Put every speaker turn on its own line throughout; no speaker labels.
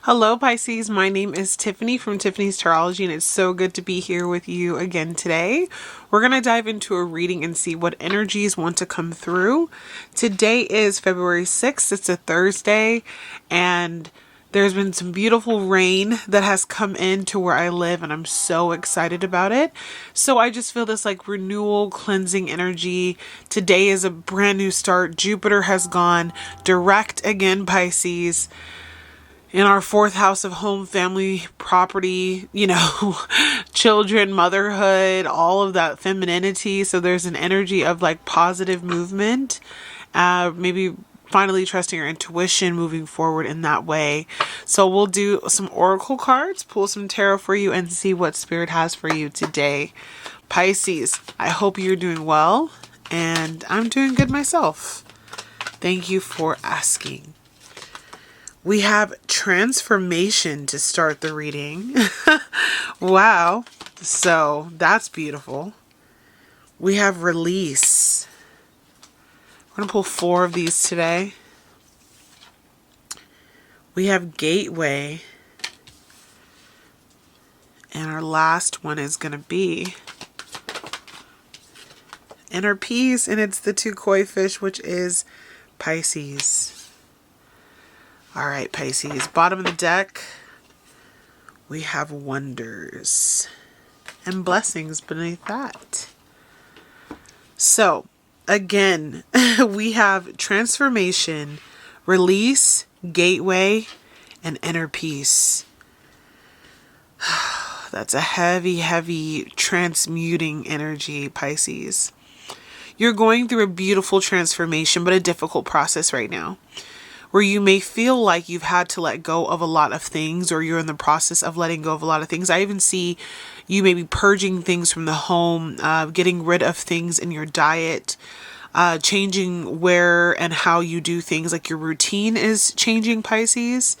Hello Pisces, my name is Tiffany from Tiffany's Tarology, and it's so good to be here with you again today. We're going to dive into a reading and see what energies want to come through. Today is February 6th, it's a Thursday, and there's been some beautiful rain that has come into where I live, and I'm so excited about it. So I just feel this like renewal, cleansing energy. Today is a brand new start. Jupiter has gone direct again, Pisces, in our fourth house of home, family, property, children, motherhood, all of that femininity. So there's an energy of like positive movement, maybe finally trusting your intuition, moving forward in that way. So we'll do some oracle cards, pull some tarot for you, and see what spirit has for you today. Pisces, I hope you're doing well, and I'm doing good myself. Thank you for asking. We have transformation to start the reading. Wow. So that's beautiful. We have release. We're going to pull 4 of these today. We have gateway. And our last one is going to be inner peace. And it's the 2 koi fish, which is Pisces. All right, Pisces, bottom of the deck, we have wonders and blessings beneath that. So, again, we have transformation, release, gateway, and inner peace. That's a heavy, heavy transmuting energy, Pisces. You're going through a beautiful transformation, but a difficult process right now, where you may feel like you've had to let go of a lot of things, or you're in the process of letting go of a lot of things. I even see you maybe purging things from the home, getting rid of things in your diet, changing where and how you do things, like your routine is changing, Pisces.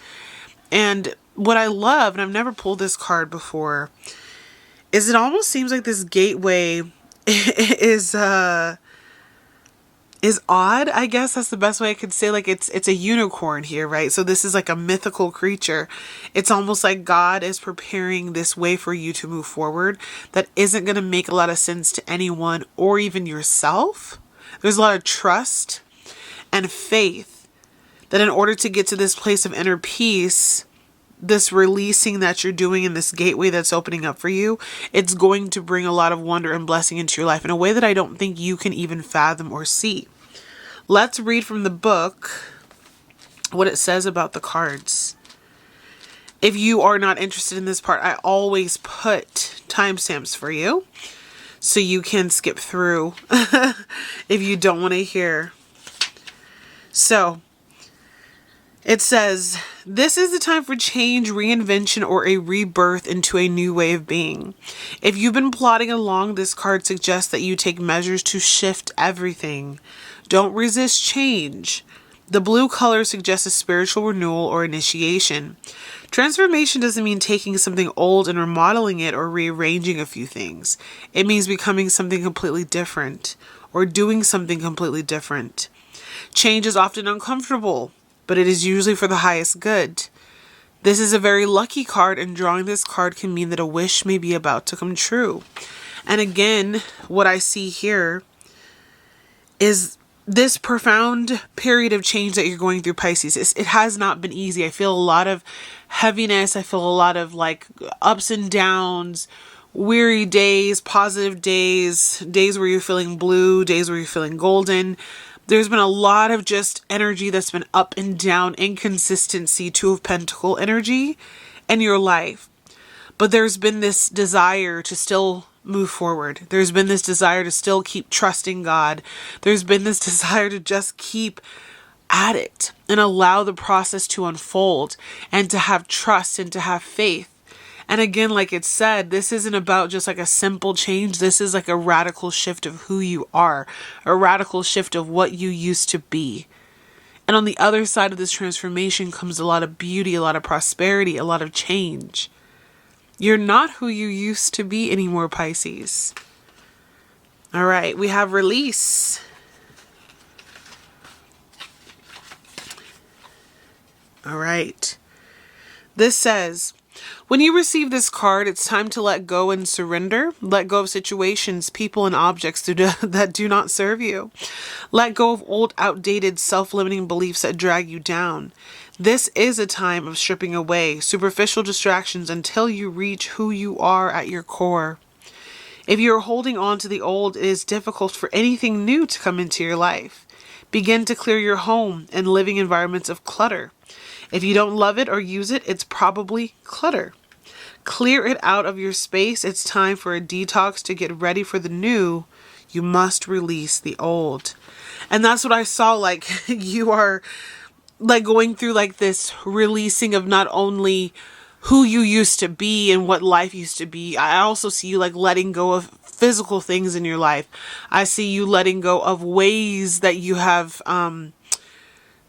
And what I love, and I've never pulled this card before, is it almost seems like this gateway is odd. I guess that's the best way I could say. Like it's a unicorn here, right? So this is like a mythical creature. It's almost like God is preparing this way for you to move forward that isn't going to make a lot of sense to anyone or even yourself. There's a lot of trust and faith that in order to get to this place of inner peace, this releasing that you're doing in this gateway that's opening up for you, it's going to bring a lot of wonder and blessing into your life in a way that I don't think you can even fathom or see. Let's read from the book what it says about the cards. If you are not interested in this part, I always put timestamps for you so you can skip through if you don't want to hear. So it says, this is the time for change, reinvention, or a rebirth into a new way of being. If you've been plodding along, this card suggests that you take measures to shift everything. Don't resist change. The blue color suggests a spiritual renewal or initiation. Transformation doesn't mean taking something old and remodeling it or rearranging a few things. It means becoming something completely different or doing something completely different. Change is often uncomfortable, but it is usually for the highest good. This is a very lucky card, and drawing this card can mean that a wish may be about to come true. And again, what I see here is this profound period of change that you're going through, Pisces. It has not been easy. I feel a lot of heaviness. I feel a lot of like ups and downs, weary days, positive days, days where you're feeling blue, days where you're feeling golden. There's been a lot of just energy that's been up and down, inconsistency, 2 of Pentacle energy in your life. But there's been this desire to still move forward. There's been this desire to still keep trusting God. There's been this desire to just keep at it and allow the process to unfold and to have trust and to have faith. And again, like it said, this isn't about just like a simple change. This is like a radical shift of who you are, a radical shift of what you used to be. And on the other side of this transformation comes a lot of beauty, a lot of prosperity, a lot of change. You're not who you used to be anymore, Pisces. All right, we have release. All right. This says, when you receive this card, it's time to let go and surrender. Let go of situations, people, and objects that do not serve you. Let go of old, outdated, self-limiting beliefs that drag you down. This is a time of stripping away superficial distractions until you reach who you are at your core. If you're holding on to the old, it is difficult for anything new to come into your life. Begin to clear your home and living environments of clutter. If you don't love it or use it, it's probably clutter. Clear it out of your space. It's time for a detox to get ready for the new. You must release the old. And that's what I saw, like you are like going through like this releasing of not only who you used to be and what life used to be. I also see you like letting go of physical things in your life. I see you letting go of ways that you have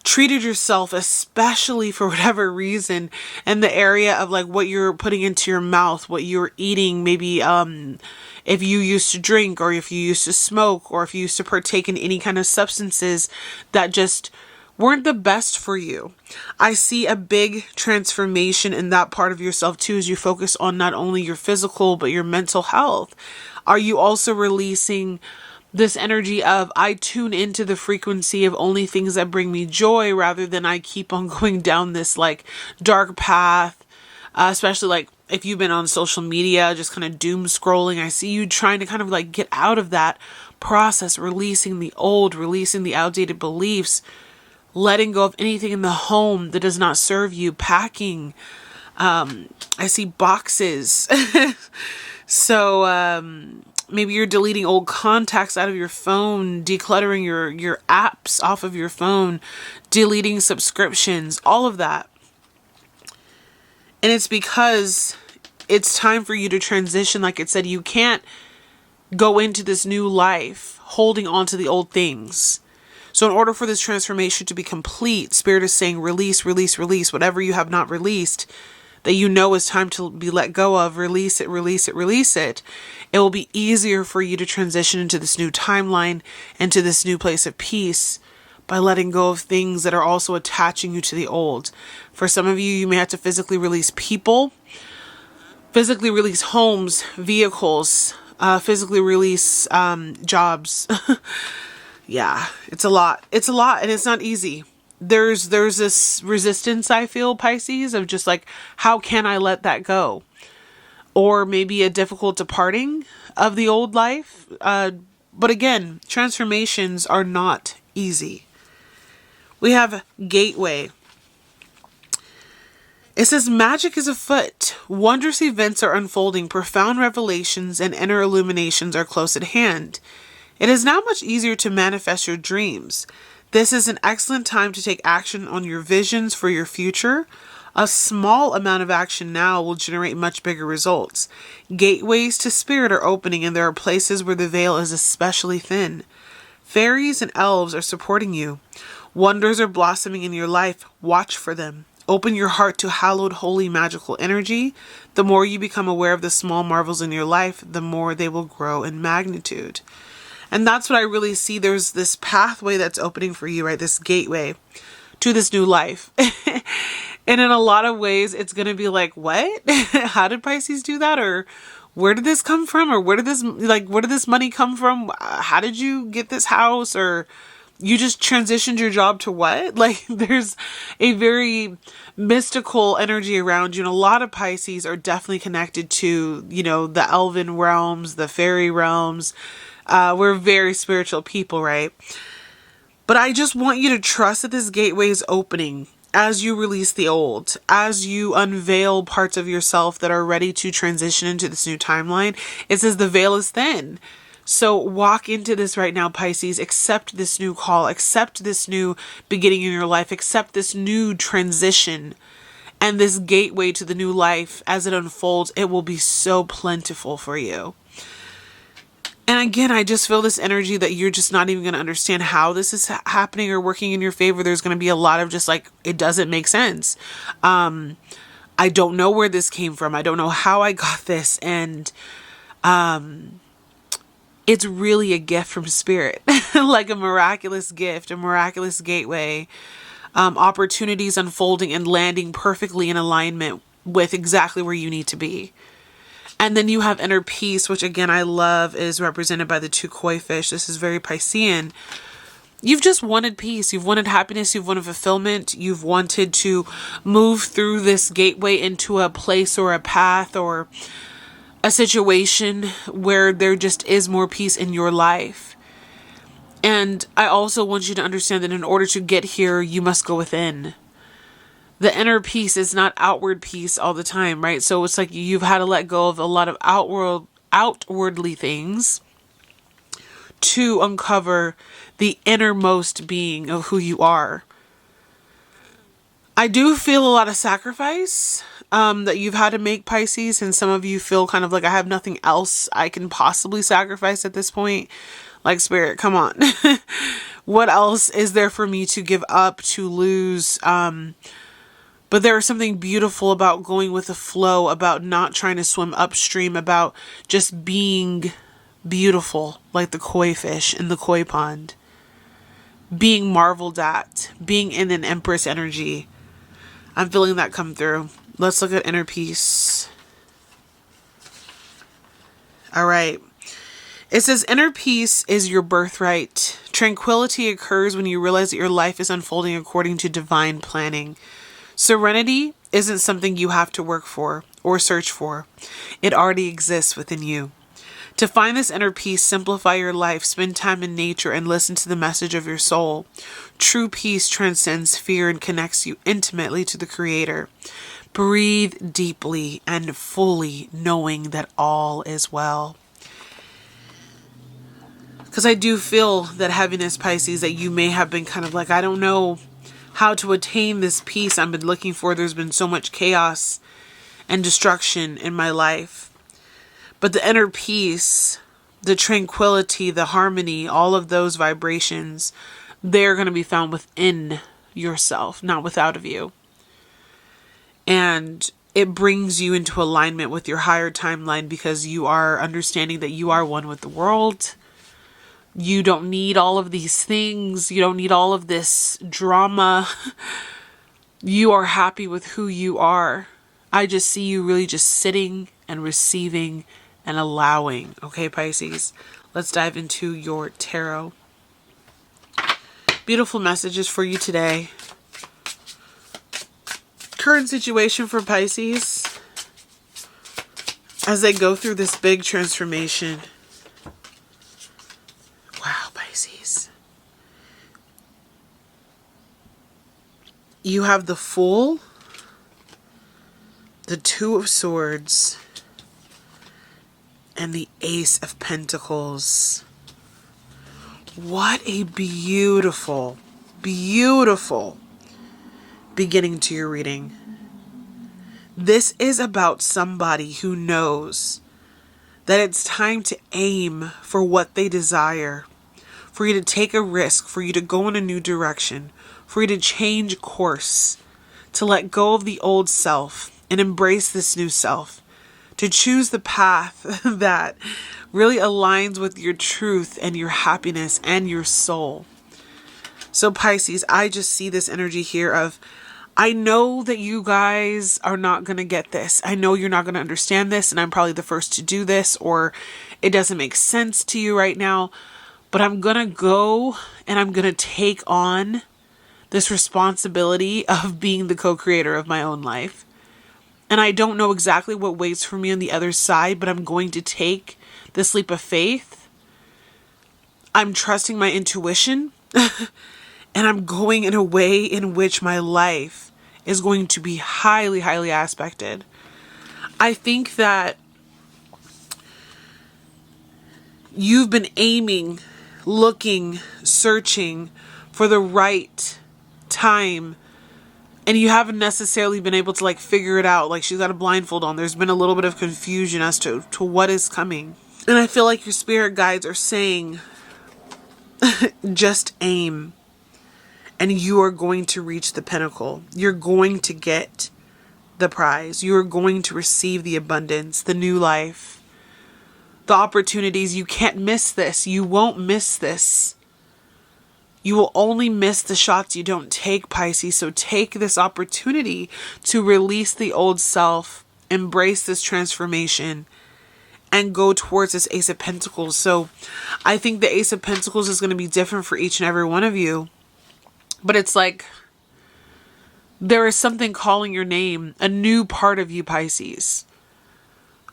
treated yourself, especially for whatever reason, in the area of like what you're putting into your mouth, what you're eating, maybe if you used to drink, or if you used to smoke, or if you used to partake in any kind of substances that just weren't the best for you. I see a big transformation in that part of yourself too, as you focus on not only your physical, but your mental health. Are you also releasing this energy of, I tune into the frequency of only things that bring me joy, rather than I keep on going down this like dark path, especially like if you've been on social media, just kind of doom scrolling. I see you trying to kind of like get out of that process, releasing the old, releasing the outdated beliefs, letting go of anything in the home that does not serve you, packing. I see boxes. So maybe you're deleting old contacts out of your phone, decluttering your apps off of your phone, deleting subscriptions, all of that. And it's because it's time for you to transition. Like it said, you can't go into this new life holding on to the old things. So in order for this transformation to be complete, Spirit is saying release, release, release. Whatever you have not released that you know is time to be let go of, release it, release it, release it. It will be easier for you to transition into this new timeline, into this new place of peace, by letting go of things that are also attaching you to the old. For some of you, you may have to physically release people, physically release homes, vehicles, physically release jobs. Yeah, it's a lot. It's a lot, and it's not easy. There's this resistance, I feel, Pisces, of just like, how can I let that go? Or maybe a difficult departing of the old life. But again, transformations are not easy. We have Gateway. It says, magic is afoot. Wondrous events are unfolding. Profound revelations and inner illuminations are close at hand. It is now much easier to manifest your dreams. This is an excellent time to take action on your visions for your future. A small amount of action now will generate much bigger results. Gateways to spirit are opening, and there are places where the veil is especially thin. Fairies and elves are supporting you. Wonders are blossoming in your life. Watch for them. Open your heart to hallowed, holy, magical energy. The more you become aware of the small marvels in your life, the more they will grow in magnitude. And that's what I really see. There's this pathway that's opening for you, right? This gateway to this new life. And in a lot of ways, it's going to be like, what? How did Pisces do that? Or where did this come from? Or where did this money come from? How did you get this house? Or you just transitioned your job to what? Like, there's a very mystical energy around you. And a lot of Pisces are definitely connected to, you know, the elven realms, the fairy realms. We're very spiritual people, right? But I just want you to trust that this gateway is opening as you release the old, as you unveil parts of yourself that are ready to transition into this new timeline. It says the veil is thin. So walk into this right now, Pisces. Accept this new call. Accept this new beginning in your life. Accept this new transition and this gateway to the new life. As it unfolds, it will be so plentiful for you. And again, I just feel this energy that you're just not even going to understand how this is happening or working in your favor. There's going to be a lot of just like, it doesn't make sense. I don't know where this came from. I don't know how I got this. And it's really a gift from spirit, like a miraculous gift, a miraculous gateway. opportunities unfolding and landing perfectly in alignment with exactly where you need to be. And then you have inner peace, which again, I love, is represented by the 2 koi fish. This is very Piscean. You've just wanted peace. You've wanted happiness. You've wanted fulfillment. You've wanted to move through this gateway into a place or a path or a situation where there just is more peace in your life. And I also want you to understand that in order to get here, you must go within. The inner peace is not outward peace all the time, right? So it's like you've had to let go of a lot of outwardly things to uncover the innermost being of who you are. I do feel a lot of sacrifice that you've had to make, Pisces, and some of you feel kind of like I have nothing else I can possibly sacrifice at this point. Like, Spirit, come on. What else is there for me to give up, to lose? But there is something beautiful about going with the flow, about not trying to swim upstream, about just being beautiful, like the koi fish in the koi pond. Being marveled at, being in an empress energy. I'm feeling that come through. Let's look at inner peace. All right. It says inner peace is your birthright. Tranquility occurs when you realize that your life is unfolding according to divine planning. Serenity isn't something you have to work for or search for. It already exists within you. To find this inner peace, simplify your life, spend time in nature, and listen to the message of your soul. True peace transcends fear and connects you intimately to the Creator. Breathe deeply and fully, knowing that all is well. Because I do feel that heaviness, Pisces, that you may have been kind of like, I don't know how to attain this peace I've been looking for. There's been so much chaos and destruction in my life. But the inner peace, the tranquility, the harmony, all of those vibrations, they're going to be found within yourself, not without of you. And it brings you into alignment with your higher timeline because you are understanding that you are one with the world. You don't need all of these things. You don't need all of this drama. You are happy with who you are. I just see you really just sitting and receiving and allowing. Okay, Pisces, let's dive into your tarot. Beautiful messages for you today. Current situation for Pisces as they go through this big transformation. Wow, Pisces. You have the Fool, the Two of Swords, and the Ace of Pentacles. What a beautiful, beautiful beginning to your reading. This is about somebody who knows that it's time to aim for what they desire, for you to take a risk, for you to go in a new direction, for you to change course, to let go of the old self and embrace this new self, to choose the path that really aligns with your truth and your happiness and your soul. So Pisces, I just see this energy here of, I know that you guys are not going to get this. I know you're not going to understand this, and I'm probably the first to do this, or it doesn't make sense to you right now, but I'm going to go and I'm going to take on this responsibility of being the co-creator of my own life. And I don't know exactly what waits for me on the other side, but I'm going to take this leap of faith. I'm trusting my intuition. And I'm going in a way in which my life is going to be highly, highly aspected. I think that you've been aiming, looking, searching for the right time, and you haven't necessarily been able to like figure it out. Like, she's got a blindfold on. There's been a little bit of confusion as to what is coming. And I feel like your spirit guides are saying, just aim. And you are going to reach the pinnacle. You're going to get the prize. You are going to receive the abundance, the new life, the opportunities. You can't miss this. You won't miss this. You will only miss the shots you don't take, Pisces. So take this opportunity to release the old self, embrace this transformation, and go towards this Ace of Pentacles. So I think the Ace of Pentacles is going to be different for each and every one of you. But it's like there is something calling your name, a new part of you, Pisces.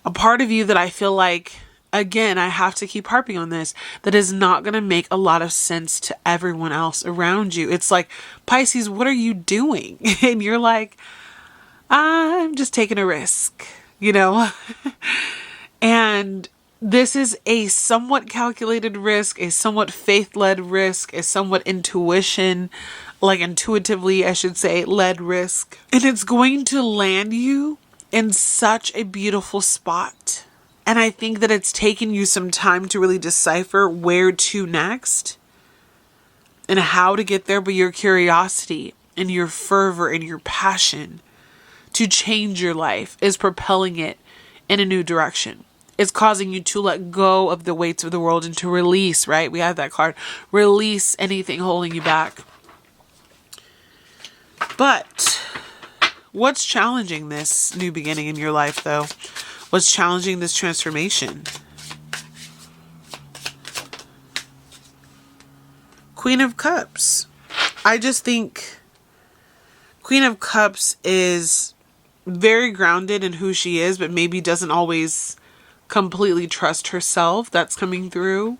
A part of you that I feel like, again, I have to keep harping on this, that is not going to make a lot of sense to everyone else around you. It's like, Pisces, what are you doing? And you're like, I'm just taking a risk, you know? And this is a somewhat calculated risk, a somewhat faith-led risk, a somewhat intuitively, I should say, led risk. And it's going to land you in such a beautiful spot. And I think that it's taken you some time to really decipher where to next and how to get there. But your curiosity and your fervor and your passion to change your life is propelling it in a new direction. It's causing you to let go of the weights of the world and to release, right? We have that card. Release anything holding you back. But what's challenging this new beginning in your life, though? What's challenging this transformation? Queen of Cups. I just think Queen of Cups is very grounded in who she is, but maybe doesn't always completely trust herself. That's coming through.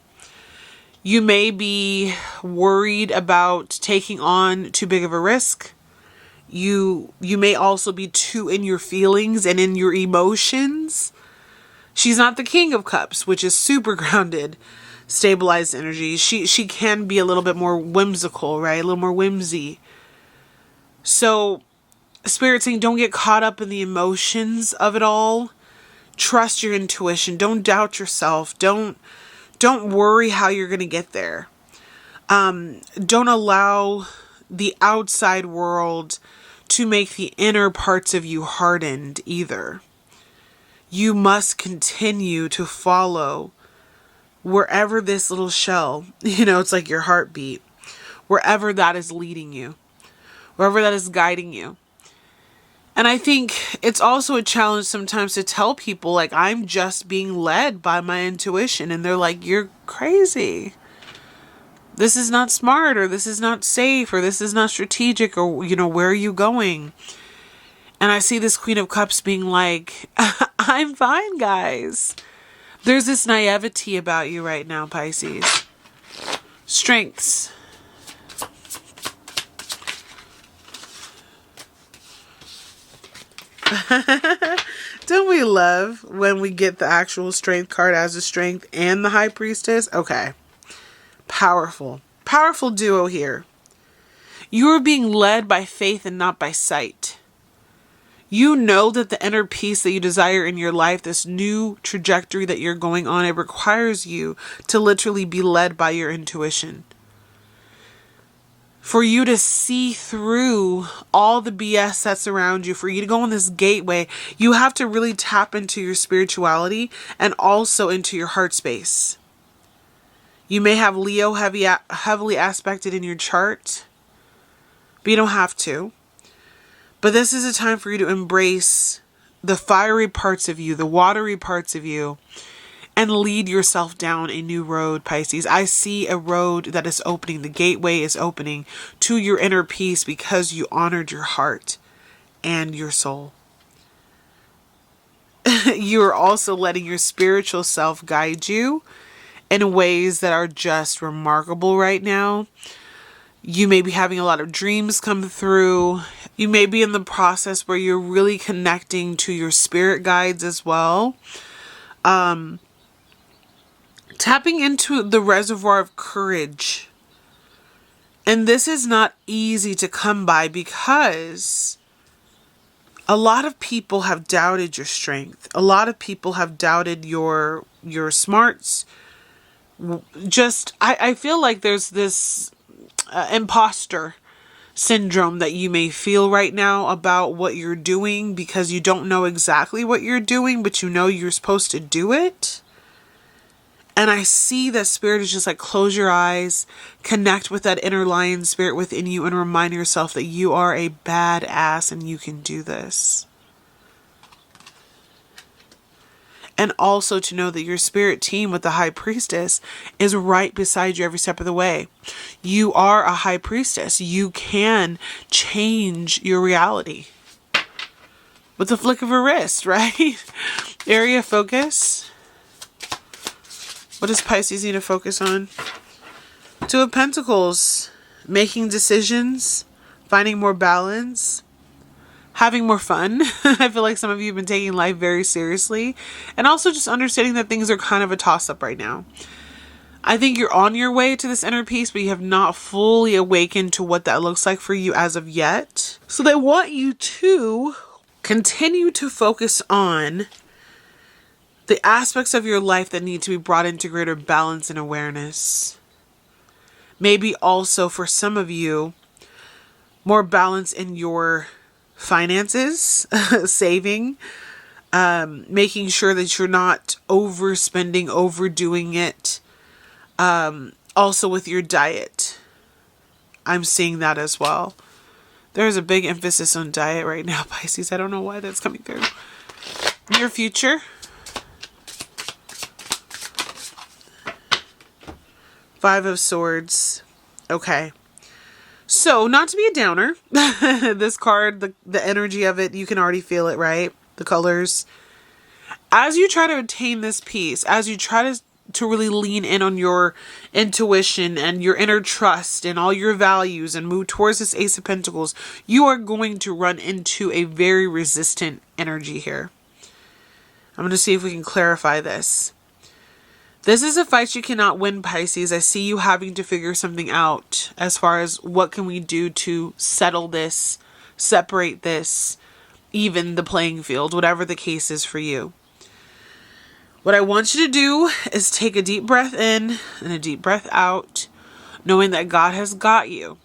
You may be worried about taking on too big of a risk. You may also be too in your feelings and in your emotions. She's not the King of Cups, which is super grounded, stabilized energy. She can be a little bit more whimsical, right? A little more whimsy. So Spirit saying, don't get caught up in the emotions of it all. Trust your intuition. Don't doubt yourself. Don't worry how you're going to get there. Don't allow the outside world to make the inner parts of you hardened either. You must continue to follow wherever this little shell, it's like your heartbeat, wherever that is leading you, wherever that is guiding you. And I think it's also a challenge sometimes to tell people, like, I'm just being led by my intuition. And they're like, you're crazy. This is not smart, or this is not safe, or this is not strategic, or, where are you going? And I see this Queen of Cups being like, I'm fine, guys. There's this naivety about you right now, Pisces. Strengths. Don't we love when we get the actual strength card as a strength and the High Priestess? Okay. Powerful. Powerful duo here. You are being led by faith and not by sight. You know that the inner peace that you desire in your life, this new trajectory that you're going on, it requires you to literally be led by your intuition. For you to see through all the BS that's around you, for you to go on this gateway, you have to really tap into your spirituality and also into your heart space. You may have Leo heavily aspected in your chart, but you don't have to. But this is a time for you to embrace the fiery parts of you, the watery parts of you, and lead yourself down a new road, Pisces. I see a road that is opening. The gateway is opening to your inner peace because you honored your heart and your soul. You are also letting your spiritual self guide you in ways that are just remarkable right now. You may be having a lot of dreams come through. You may be in the process where you're really connecting to your spirit guides as well. Tapping into the reservoir of courage. And this is not easy to come by because a lot of people have doubted your strength. A lot of people have doubted your smarts. I feel like there's this imposter syndrome that you may feel right now about what you're doing because you don't know exactly what you're doing, but you know you're supposed to do it. And I see that Spirit is just like, close your eyes, connect with that inner lion spirit within you, and remind yourself that you are a badass and you can do this. And also to know that your spirit team with the high priestess is right beside you every step of the way. You are a high priestess. You can change your reality with the flick of a wrist, right? Area of focus. What does Pisces need to focus on? Two of Pentacles. Making decisions. Finding more balance. Having more fun. I feel like some of you have been taking life very seriously. And also just understanding that things are kind of a toss-up right now. I think you're on your way to this inner peace, but you have not fully awakened to what that looks like for you as of yet. So they want you to continue to focus on the aspects of your life that need to be brought into greater balance and awareness. Maybe also for some of you, more balance in your finances, saving, making sure that you're not overspending, overdoing it. Also with your diet. I'm seeing that as well. There's a big emphasis on diet right now, Pisces. I don't know why that's coming through. Your future. Five of Swords. Okay. So, not to be a downer, this card, the energy of it, you can already feel it, right? The colors. As you try to attain this peace, as you try to really lean in on your intuition and your inner trust and all your values and move towards this Ace of Pentacles, you are going to run into a very resistant energy here. I'm going to see if we can clarify this. This is a fight you cannot win, Pisces. I see you having to figure something out as far as what can we do to settle this, separate this, even the playing field, whatever the case is for you. What I want you to do is take a deep breath in and a deep breath out, knowing that God has got you.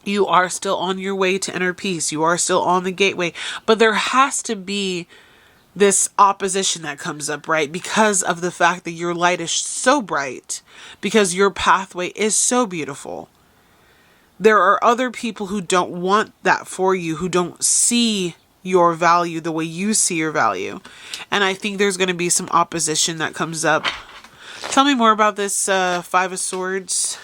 You are still on your way to inner peace. You are still on the gateway, but there has to be this opposition that comes up, right? Because of the fact that your light is so bright, because your pathway is so beautiful. There are other people who don't want that for you, who don't see your value the way you see your value. And I think there's going to be some opposition that comes up. Tell me more about this Five of Swords.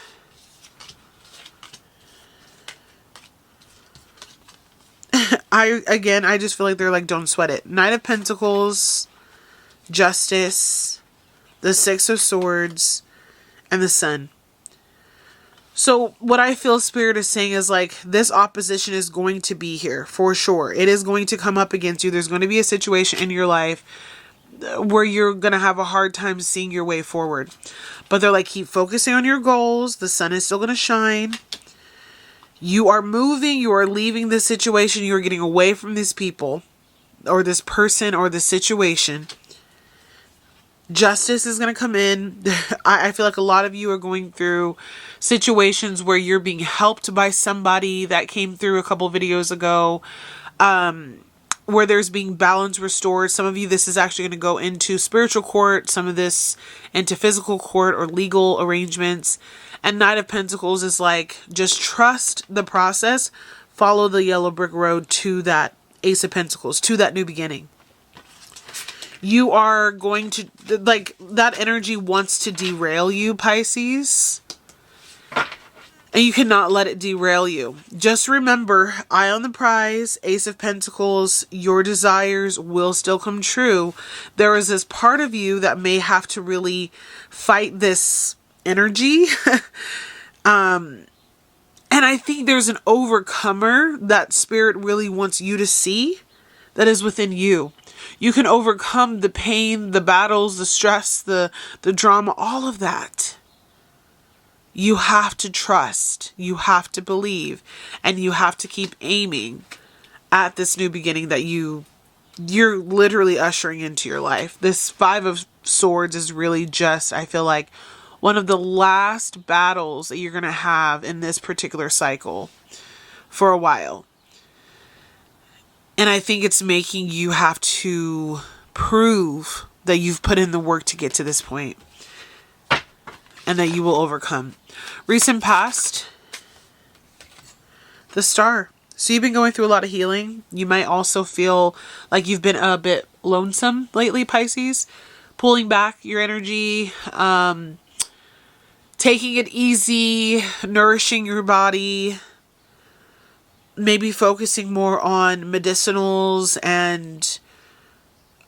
I just feel like they're like, don't sweat it. Knight of Pentacles, Justice, the Six of Swords, and the Sun. So what I feel Spirit is saying is like, this opposition is going to be here for sure. It is going to come up against you. There's going to be a situation in your life where you're going to have a hard time seeing your way forward. But they're like, keep focusing on your goals. The sun is still going to shine. You are moving, you are leaving this situation, you are getting away from these people, or this person, or this situation. Justice is going to come in. I feel like a lot of you are going through situations where you're being helped by somebody that came through a couple videos ago, where there's being balance restored. Some of you, this is actually going to go into spiritual court, some of this into physical court or legal arrangements. And Knight of Pentacles is like, just trust the process, follow the yellow brick road to that Ace of Pentacles, to that new beginning. You are going to, like, that energy wants to derail you, Pisces. And you cannot let it derail you. Just remember, eye on the prize, Ace of Pentacles, your desires will still come true. There is this part of you that may have to really fight this energy. And I think there's an overcomer that Spirit really wants you to see that is within you. You can overcome the pain, the battles, the stress, the drama, all of that. You have to trust, you have to believe, and you have to keep aiming at this new beginning that you're literally ushering into your life. This Five of Swords is really just, I feel like, one of the last battles that you're going to have in this particular cycle for a while. And I think it's making you have to prove that you've put in the work to get to this point. and that you will overcome. Recent past, the Star. So you've been going through a lot of healing. You might also feel like you've been a bit lonesome lately, Pisces. Pulling back your energy, taking it easy, nourishing your body, maybe focusing more on medicinals. And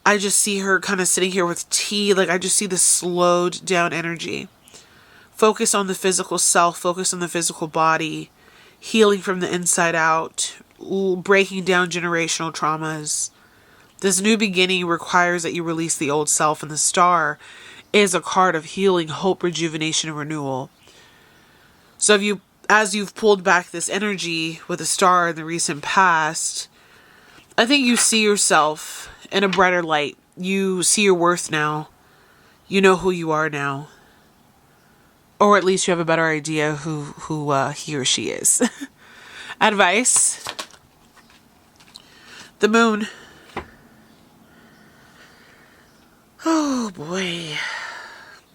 I just see her kind of sitting here with tea. Like, I just see the slowed down energy. Focus on the physical self, focus on the physical body, healing from the inside out, breaking down generational traumas. This new beginning requires that you release the old self, and the Star is a card of healing, hope, rejuvenation, and renewal. So as you've pulled back this energy with the Star in the recent past, I think you see yourself in a brighter light. You see your worth now. You know who you are now. Or at least you have a better idea who he or she is. Advice. The Moon. Oh boy.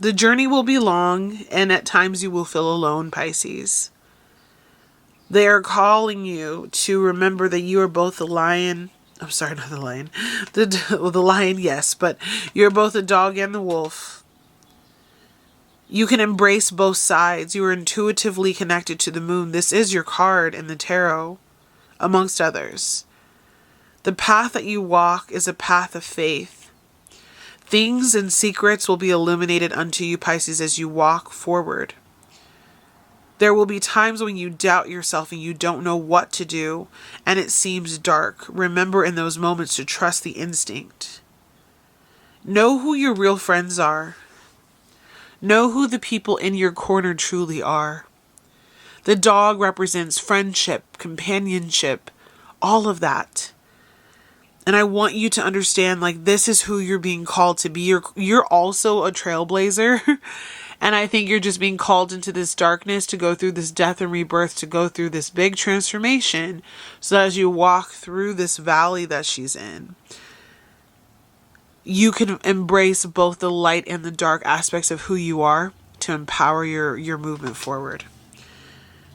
The journey will be long, and at times you will feel alone, Pisces. They are calling you to remember that you are both the lion. I'm sorry, not the lion. The lion, yes, but you're both the dog and the wolf. You can embrace both sides. You are intuitively connected to the moon. This is your card in the tarot, amongst others. The path that you walk is a path of faith. Things and secrets will be illuminated unto you, Pisces, as you walk forward. There will be times when you doubt yourself and you don't know what to do, and it seems dark. Remember in those moments to trust the instinct. Know who your real friends are. Know who the people in your corner truly are. The dog represents friendship, companionship, all of that. And I want you to understand, like, this is who you're being called to be. You're also a trailblazer. And I think you're just being called into this darkness to go through this death and rebirth, to go through this big transformation. So as you walk through this valley that she's in, you can embrace both the light and the dark aspects of who you are to empower your movement forward.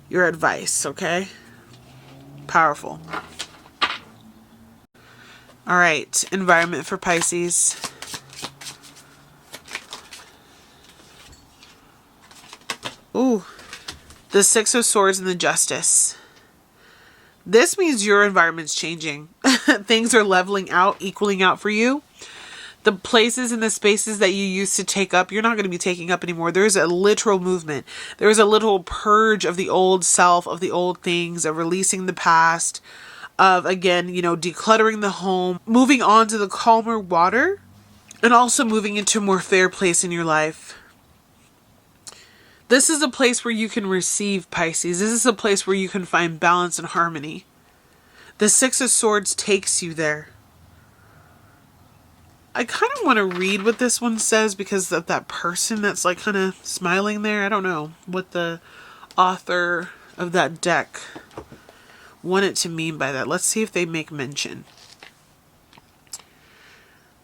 Your advice, okay? Powerful. All right, environment for Pisces. Ooh, the Six of Swords and the Justice. This means your environment's changing. Things are leveling out, equaling out for you. The places and the spaces that you used to take up, you're not going to be taking up anymore. There's a literal movement. There's a little purge of the old self, of the old things, of releasing the past, of, again, decluttering the home, moving on to the calmer water, and also moving into a more fair place in your life. This is a place where you can receive, Pisces. This is a place where you can find balance and harmony. The Six of Swords takes you there. I kind of want to read what this one says because of that person that's like kind of smiling there. I don't know what the author of that deck wanted to mean by that. Let's see if they make mention.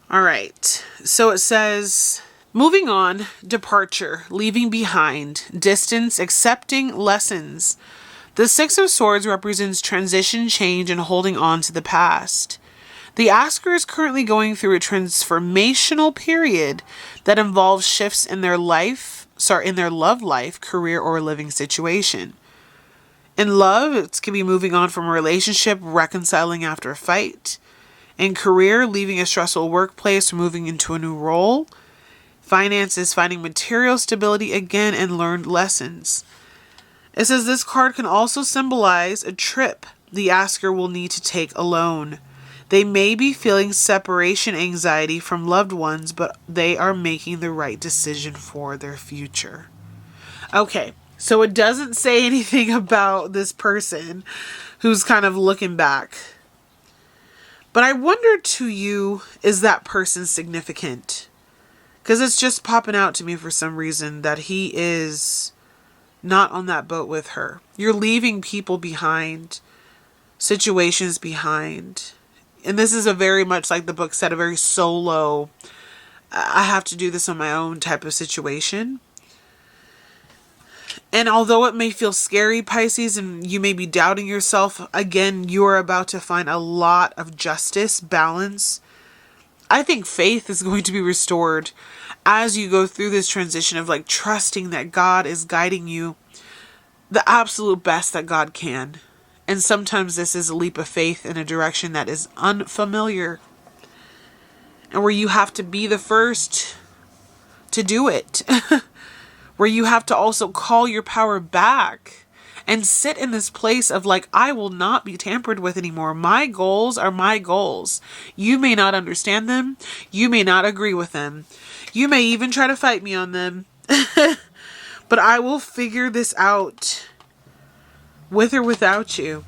All right. So it says, moving on, departure, leaving behind, distance, accepting lessons. The Six of Swords represents transition, change, and holding on to the past. The asker is currently going through a transformational period that involves shifts in their love life, career, or living situation. In love, it can be moving on from a relationship, reconciling after a fight. In career, leaving a stressful workplace, moving into a new role. Finances, finding material stability again, and learned lessons. It says this card can also symbolize a trip the asker will need to take alone. They may be feeling separation anxiety from loved ones, but they are making the right decision for their future. Okay, so it doesn't say anything about this person who's kind of looking back. But I wonder to you, is that person significant? Because it's just popping out to me for some reason that he is not on that boat with her. You're leaving people behind, situations behind. And this is a very much, like the book said, a very solo, I have to do this on my own type of situation. And although it may feel scary, Pisces, and you may be doubting yourself, again, you are about to find a lot of justice, balance. I think faith is going to be restored as you go through this transition of like trusting that God is guiding you the absolute best that God can. And sometimes this is a leap of faith in a direction that is unfamiliar, and where you have to be the first to do it. Where you have to also call your power back and sit in this place of like, I will not be tampered with anymore. My goals are my goals. You may not understand them. You may not agree with them. You may even try to fight me on them. But I will figure this out with or without you.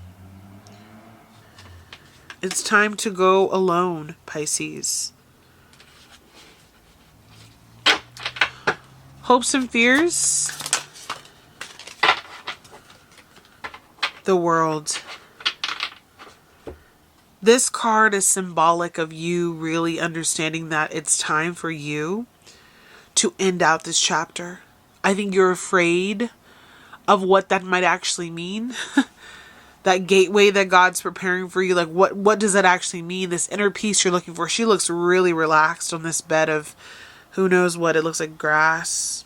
It's time to go alone, Pisces. Hopes and fears. The World. This card is symbolic of you really understanding that it's time for you to end out this chapter. I think you're afraid of what that might actually mean. That gateway that God's preparing for you. Like, what does that actually mean? This inner peace you're looking for. She looks really relaxed on this bed of who knows what. It looks like grass.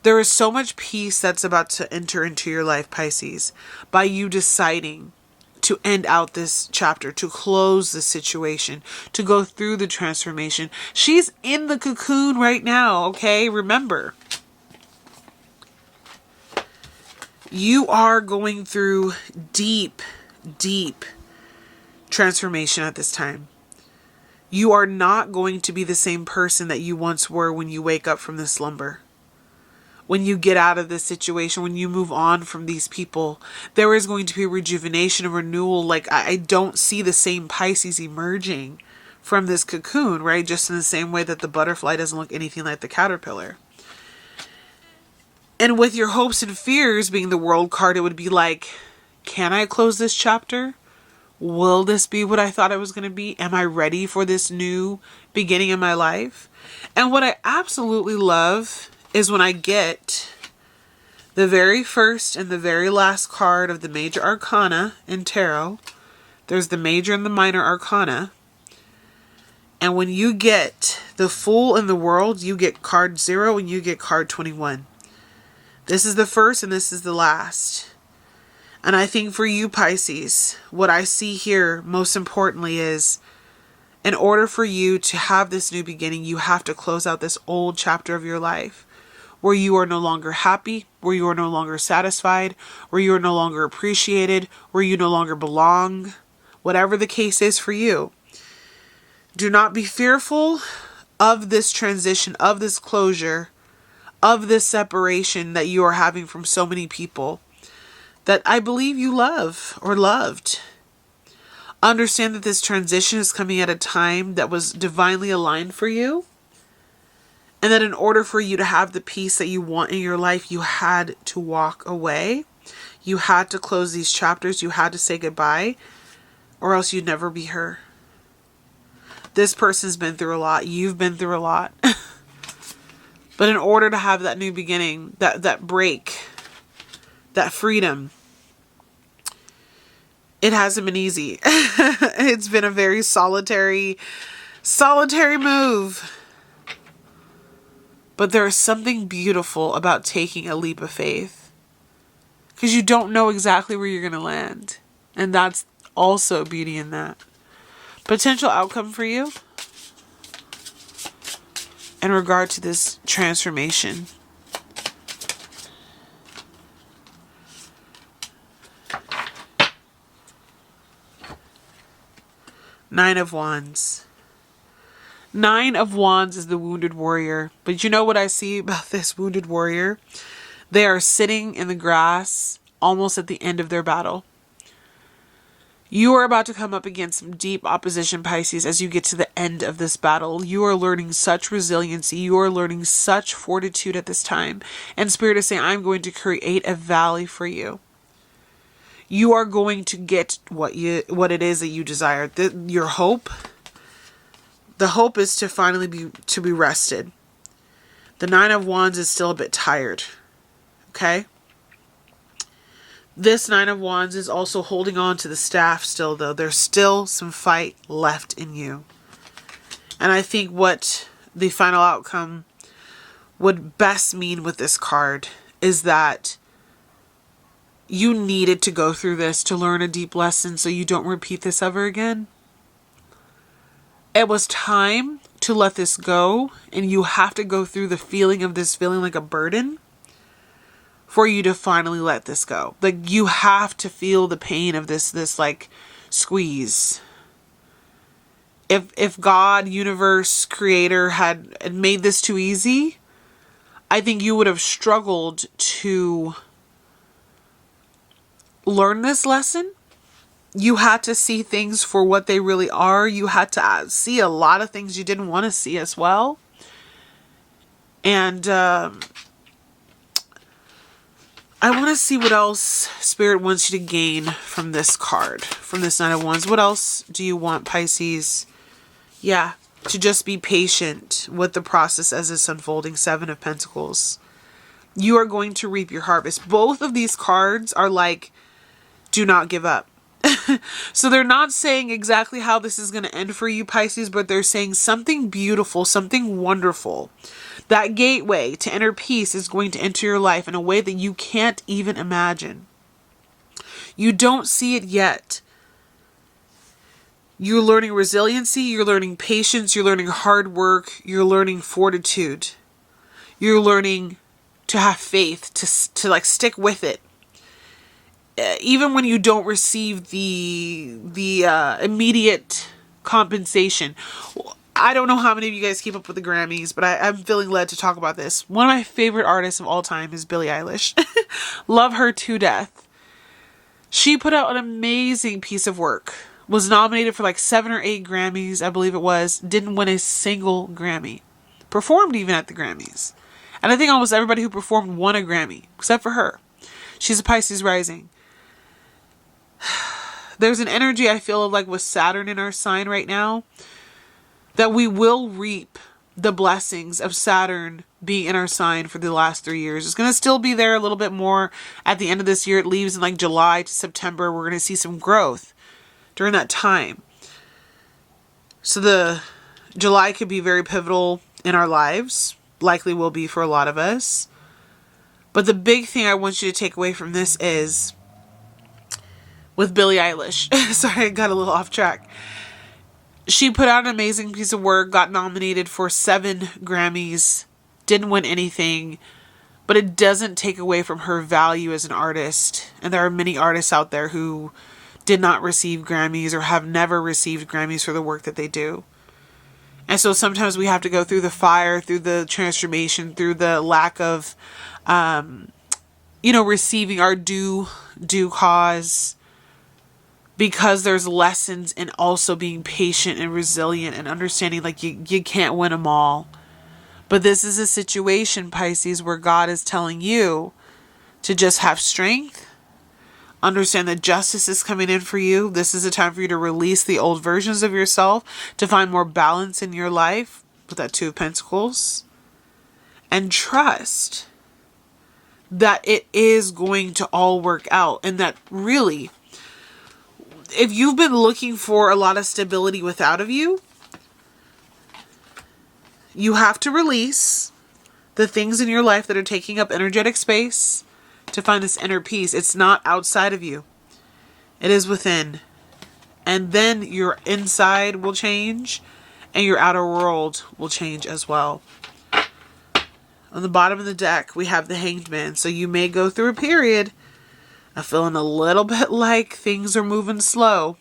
There is so much peace that's about to enter into your life, Pisces, by you deciding to end out this chapter, to close the situation, to go through the transformation. She's in the cocoon right now, okay? Remember, you are going through deep, deep transformation at this time. You are not going to be the same person that you once were when you wake up from this slumber. When you get out of this situation, when you move on from these people, there is going to be a rejuvenation, a renewal. Like, I don't see the same Pisces emerging from this cocoon, right? Just in the same way that the butterfly doesn't look anything like the caterpillar. And with your hopes and fears being the World card, it would be like, can I close this chapter? Will this be what I thought it was going to be? Am I ready for this new beginning in my life? And what I absolutely love is when I get the very first and the very last card of the major arcana in tarot. There's the major and the minor arcana. And when you get the Fool in the World, you get card 0 and you get card 21. This is the first and this is the last. And I think for you, Pisces, what I see here most importantly is, in order for you to have this new beginning, you have to close out this old chapter of your life where you are no longer happy, where you are no longer satisfied, where you are no longer appreciated, where you no longer belong, whatever the case is for you. Do not be fearful of this transition, of this closure, of this separation that you are having from so many people that I believe you love or loved. Understand that this transition is coming at a time that was divinely aligned for you. And that in order for you to have the peace that you want in your life, you had to walk away. You had to close these chapters. You had to say goodbye, or else you'd never be her. This person's been through a lot. You've been through a lot. But in order to have that new beginning, that break, that freedom, it hasn't been easy. It's been a very solitary move. But there is something beautiful about taking a leap of faith. Because you don't know exactly where you're going to land. And that's also beauty in that. Potential outcome for you in regard to this transformation. Nine of Wands. 9 of Wands is the wounded warrior. But you know what I see about this wounded warrior? They are sitting in the grass almost at the end of their battle. You are about to come up against some deep opposition, Pisces, as you get to the end of this battle. You are learning such resiliency. You are learning such fortitude at this time. And Spirit is saying, I'm going to create a valley for you. You are going to get what it is that you desire. Your hope. The hope is to finally be rested. The 9 of Wands is still a bit tired. Okay? This Nine of Wands is also holding on to the staff still, though. There's still some fight left in you. And I think what the final outcome would best mean with this card is that you needed to go through this to learn a deep lesson so you don't repeat this ever again. It was time to let this go, and you have to go through the feeling of this feeling like a burden for you to finally let this go. Like, you have to feel the pain of this like squeeze. If God, universe, creator had made this too easy, I think you would have struggled to learn this lesson. You had to see things for what they really are. You had to see a lot of things you didn't want to see as well. And I want to see what else Spirit wants you to gain from this card, from this Nine of Wands. What else do you want, Pisces? Yeah, to just be patient with the process as it's unfolding. Seven of Pentacles. You are going to reap your harvest. Both of these cards are like, do not give up. So they're not saying exactly how this is going to end for you, Pisces, but they're saying something beautiful, something wonderful. That gateway to inner peace is going to enter your life in a way that you can't even imagine. You don't see it yet. You're learning resiliency, you're learning patience, you're learning hard work, you're learning fortitude. You're learning to have faith, to like stick with it. Even when you don't receive the immediate compensation. I don't know how many of you guys keep up with the Grammys, but I'm feeling led to talk about this. One of my favorite artists of all time is Billie Eilish. Love her to death. She put out an amazing piece of work. Was nominated for like 7 or 8 Grammys, I believe it was. Didn't win a single Grammy. Performed even at the Grammys. And I think almost everybody who performed won a Grammy, except for her. She's a Pisces rising. There's an energy I feel like with Saturn in our sign right now, that we will reap the blessings of Saturn being in our sign for the last 3 years. It's going to still be there a little bit more at the end of this year. It leaves in like July to September. We're going to see some growth during that time. So the July could be very pivotal in our lives. Likely will be for a lot of us. But the big thing I want you to take away from this is with Billie Eilish. Sorry, I got a little off track. She put out an amazing piece of work, got nominated for 7 Grammys, didn't win anything, but it doesn't take away from her value as an artist. And there are many artists out there who did not receive Grammys or have never received Grammys for the work that they do. And so sometimes we have to go through the fire, through the transformation, through the lack of, receiving our due cause, because there's lessons in also being patient and resilient and understanding like you can't win them all. But this is a situation, Pisces, where God is telling you to just have strength. Understand that justice is coming in for you. This is a time for you to release the old versions of yourself, to find more balance in your life with that Two of Pentacles. And trust that it is going to all work out. And that really, if you've been looking for a lot of stability without of you, you have to release the things in your life that are taking up energetic space to find this inner peace. It's not outside of you. It is within. And then your inside will change and your outer world will change as well. On the bottom of the deck, we have the Hanged Man. So you may go through a period of feeling a little bit like things are moving slow.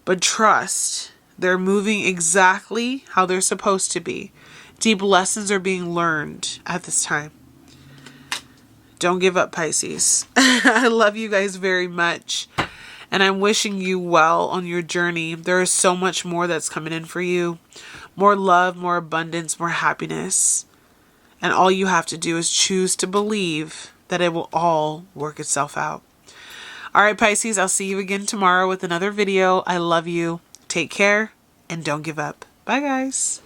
But trust, they're moving exactly how they're supposed to be. Deep lessons are being learned at this time. Don't give up, Pisces. I love you guys very much. And I'm wishing you well on your journey. There is so much more that's coming in for you. More love, more abundance, more happiness. And all you have to do is choose to believe that it will all work itself out. All right, Pisces, I'll see you again tomorrow with another video. I love you. Take care and don't give up. Bye, guys.